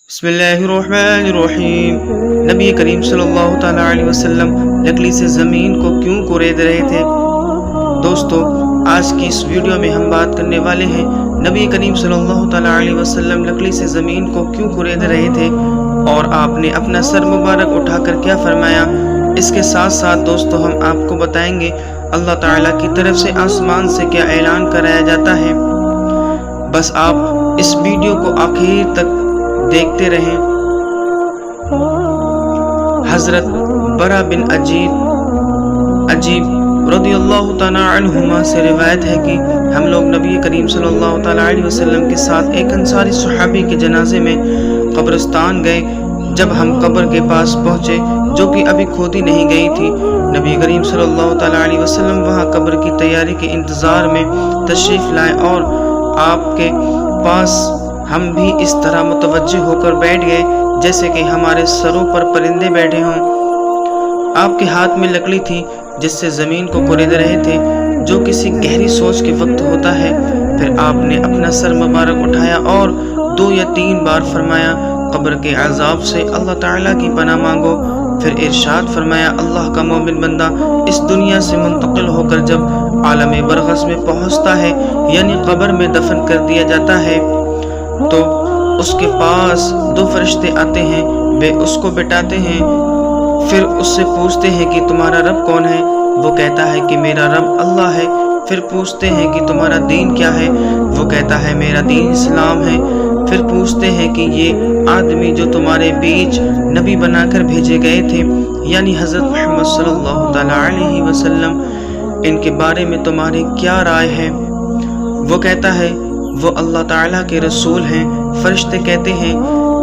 बिस्मिल्लाहिर्रहमानिर्रहीम। नबी करीम सल्लल्लाहु ताला अलैहि वसल्लम लकड़ी से ज़मीन को क्यों कुरेद रहे थे। दोस्तों, आज की इस वीडियो में हम बात करने वाले हैं नबी करीम सल्लल्लाहु ताला अलैहि वसल्लम लकड़ी से ज़मीन को क्यों कुरेद रहे थे और आपने अपना सर मुबारक उठाकर क्या फरमाया। इसके साथ साथ दोस्तों हम आपको बताएंगे अल्लाह ताला की तरफ से आसमान से क्या ऐलान कराया जाता है। बस आप इस वीडियो को आखिर तक देखते रहें। हजरत बरा बिन अजीब रदियल्लाहु ताला अन्हुमा से रिवायत है कि हम लोग नबी करीम सल्लल्लाहु ताला अलैहि वसल्लम के साथ एक अंसारी सहाबी के जनाजे में कब्रिस्तान गए। जब हम कब्र के पास पहुंचे जो कि अभी खोदी नहीं गई थी, नबी करीम सल्लल्लाहु ताला अलैहि वसल्लम वहां कब्र की तैयारी के इंतजार में तशरीफ लाए और आपके पास हम भी इस तरह मुतवज्जे होकर बैठ गए जैसे कि हमारे सरों पर परिंदे बैठे हों। आपके हाथ में लकड़ी थी जिससे ज़मीन को कुरेद रहे थे, जो किसी गहरी सोच के वक्त होता है। फिर आपने अपना सर मुबारक उठाया और 2 या 3 बार फरमाया, कब्र के अजाब से अल्लाह ताला की पनाह मांगो। फिर इरशाद फरमाया, अल्लाह का मोमिन बंदा इस दुनिया से मुंतकिल होकर जब आलम बरगस में पहुँचता है यानी कब्र में दफन कर दिया जाता है तो उसके पास 2 फरिश्ते आते हैं। वे उसको बिठाते हैं, फिर उससे पूछते हैं कि तुम्हारा रब कौन है। वो कहता है कि मेरा रब अल्लाह है। फिर पूछते हैं कि तुम्हारा दीन क्या है। वो कहता है मेरा दीन इस्लाम है। फिर पूछते हैं कि ये आदमी जो तुम्हारे बीच नबी बनाकर भेजे गए थे यानी हज़रत मोहम्मद सल्लल्लाहु ताला अलैहि वसल्लम, इनके बारे में तुम्हारी क्या राय है। वो कहता है वो अल्लाह ताला के रसूल हैं। फरिश्ते कहते हैं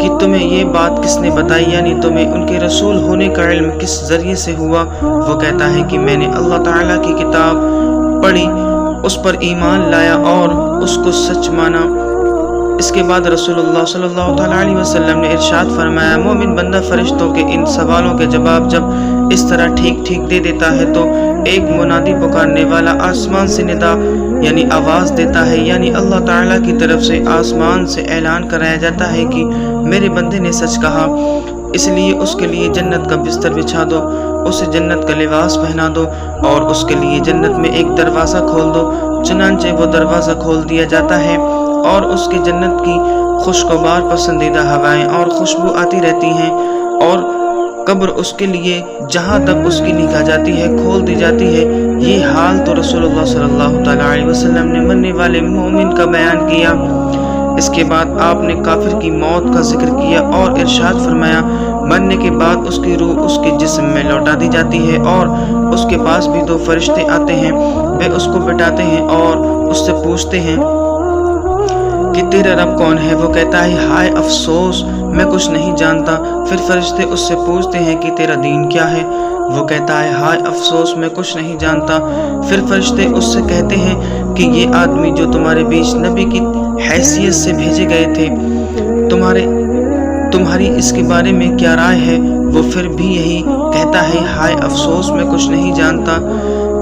कि तुम्हें ये बात किसने बताई यानी तुम्हें उनके रसूल होने का इल्म किस जरिए से हुआ। वो कहता है कि मैंने अल्लाह ताला की किताब पढ़ी, उस पर ईमान लाया और उसको सच माना। इसके बाद रसूलुल्लाह सल्लल्लाहु ताला अलैहि वसल्लम ने इरशाद फरमाया, मोमिन बंदा फरिश्तों के इन सवालों के जवाब जब इस तरह ठीक ठीक दे देता है तो एक मुनादी पुकारने वाला आसमान से निदा यानी आवाज़ देता है, यानी अल्लाह ताला की तरफ से आसमान से ऐलान कराया जाता है कि मेरे बंदे ने सच कहा, इसलिए उसके लिए जन्नत का बिस्तर बिछा दो, उसे जन्नत का लिबास पहना दो और उसके लिए जन्नत में एक दरवाज़ा खोल दो। चुनांचे वो दरवाज़ा खोल दिया जाता है और उसके जन्नत की खुशगवार पसंदीदा हवाएं और खुशबू आती रहती हैं और कब्र उसके लिए जहाँ तक उसकी निगाह जाती है खोल दी जाती है। ये हाल तो रसूलुल्लाह सल्लल्लाहु ताला अलैहि वसल्लम ने मरने वाले मोमिन का बयान किया। इसके बाद आपने काफिर की मौत का जिक्र किया और इरशाद फरमाया, मरने के बाद उसकी रूह उसके जिस्म में लौटा दी जाती है और उसके पास भी 2 फरिश्ते आते हैं। वे उसको बिठाते हैं और उससे पूछते हैं कि तेरा रब कौन है। वो कहता है हाय अफसोस मैं कुछ नहीं जानता। फिर फरिश्ते उससे पूछते हैं कि तेरा दीन क्या है। वो कहता है हाय अफसोस मैं कुछ नहीं जानता। फिर फरिश्ते उससे कहते हैं कि ये आदमी जो तुम्हारे बीच नबी की हैसियत से भेजे गए थे, तुम्हारी इसके बारे में क्या राय है। वो फिर भी यही कहता है हाय अफसोस मैं कुछ नहीं जानता।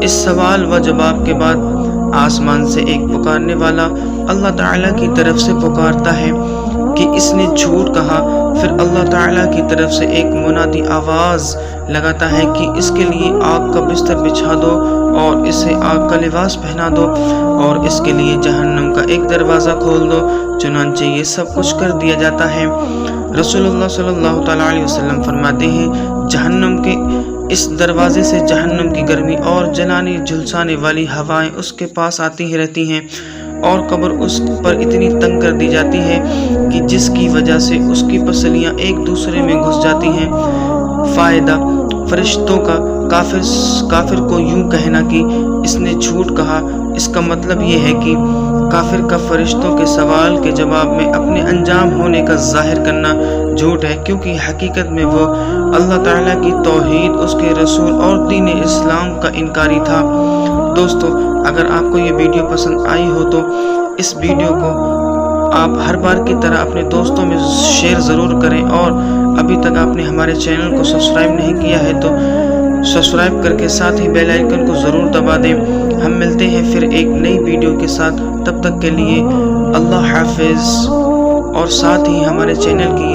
इस सवाल व जवाब के बाद आसमान से एक पुकारने वाला अल्लाह ताला की तरफ से पुकारता है कि इसने झूठ कहा। फिर अल्लाह ताला की तरफ से एक मुनादी आवाज़ लगाता है कि इसके लिए आग का बिस्तर बिछा दो और इसे आग का लिबास पहना दो और इसके लिए जहन्नम का एक दरवाज़ा खोल दो। चुनांचे ये सब कुछ कर दिया जाता है। रसूलुल्लाह सल्लल्लाहु ताला अलैहि वसल्लम फरमाते हैं, जहन्नम के इस दरवाजे से जहन्नम की गर्मी और जलाने झुलसाने वाली हवाएं उसके पास आती ही रहती हैं और कब्र उस पर इतनी तंग कर दी जाती है कि जिसकी वजह से उसकी पसलियां एक दूसरे में घुस जाती हैं। फ़ायदा फरिश्तों का काफिर को यूं कहना कि इसने झूठ कहा, इसका मतलब ये है कि काफिर का फरिश्तों के सवाल के जवाब में अपने अंजाम होने का जाहिर करना झूठ है, क्योंकि हकीकत में वो अल्लाह ताला की तौहीद, उसके रसूल और दीन इस्लाम का इनकारी था। दोस्तों, अगर आपको ये वीडियो पसंद आई हो तो इस वीडियो को आप हर बार की तरह अपने दोस्तों में शेयर ज़रूर करें और अभी तक आपने हमारे चैनल को सब्सक्राइब नहीं किया है तो सब्सक्राइब करके साथ ही बेल आइकन को ज़रूर दबा दें। हम मिलते हैं फिर एक नई वीडियो के साथ, तब तक के लिए अल्लाह हाफिज़ और साथ ही हमारे चैनल की